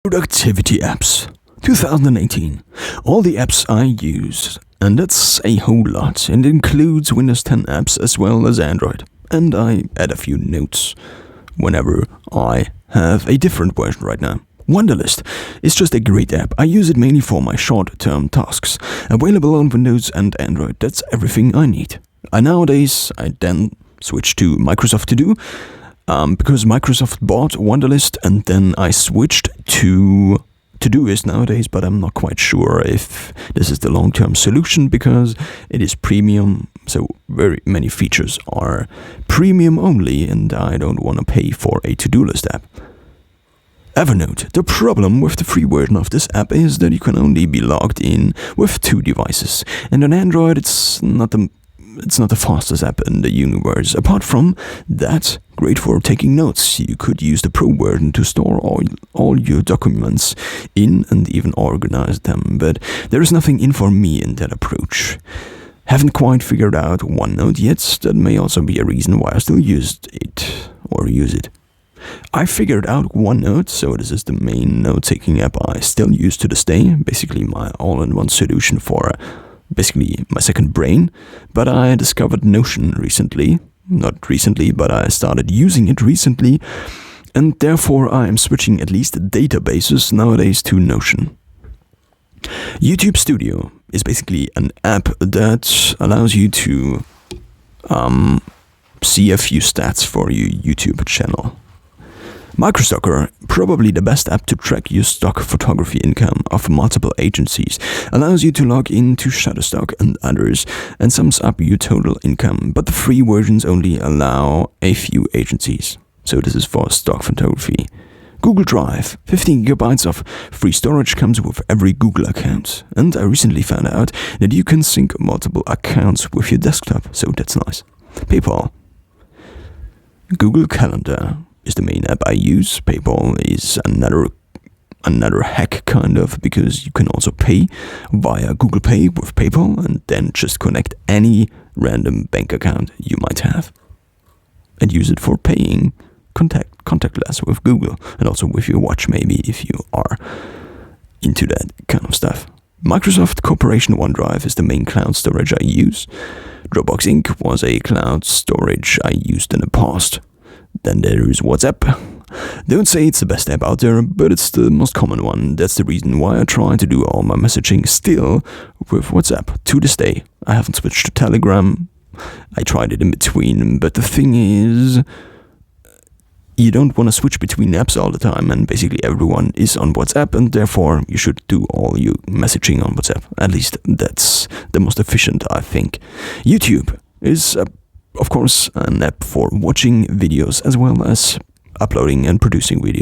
Productivity apps 2018. All the apps I use, and that's a whole lot, and includes Windows 10 apps as well as Android. And I add a few notes whenever I have a different version right now. Wunderlist is just a great app. I use it mainly for my short-term tasks. Available on Windows and Android. That's everything I need. Nowadays, I then switch to Microsoft To Do. Because Microsoft bought Wunderlist, and then I switched to Todoist nowadays, but I'm not quite sure if this is the long-term solution because it is premium, so very many features are premium only, and I don't want to pay for a to-do list app. Evernote. The problem with the free version of this app is that you can only be logged in with 2 devices, and on Android it's not the fastest app in the universe. Apart from that, great for taking notes. You could use the Pro version to store all your documents in and even organize them, but there is nothing in for me in that approach. Haven't quite figured out OneNote yet. That may also be a reason why I still use it. I figured out OneNote, so this is the main note-taking app I still use to this day. Basically my all-in-one solution for basically my second brain, but I discovered Notion recently. Not recently, but I started using it recently, and therefore I am switching at least databases nowadays to Notion. YouTube Studio is basically an app that allows you to see a few stats for your YouTube channel. Microstocker, probably the best app to track your stock photography income of multiple agencies, allows you to log into Shutterstock and others and sums up your total income, but the free versions only allow a few agencies. So this is for stock photography. Google Drive, 15 GB of free storage comes with every Google account, and I recently found out that you can sync multiple accounts with your desktop, so that's nice. PayPal. Google Calendar is the main app I use. PayPal is another hack kind of, because you can also pay via Google Pay with PayPal and then just connect any random bank account you might have and use it for paying contactless with Google, and also with your watch maybe if you are into that kind of stuff. Microsoft Corporation OneDrive is the main cloud storage I use. Dropbox Inc. was a cloud storage I used in the past. Then there is WhatsApp. Don't say it's the best app out there, but it's the most common one. That's the reason why I try to do all my messaging still with WhatsApp to this day. I haven't switched to Telegram. I tried it in between, but the thing is, you don't want to switch between apps all the time, and basically everyone is on WhatsApp, and therefore you should do all your messaging on WhatsApp. At least that's the most efficient, I think. YouTube is of course an app for watching videos as well as uploading and producing videos.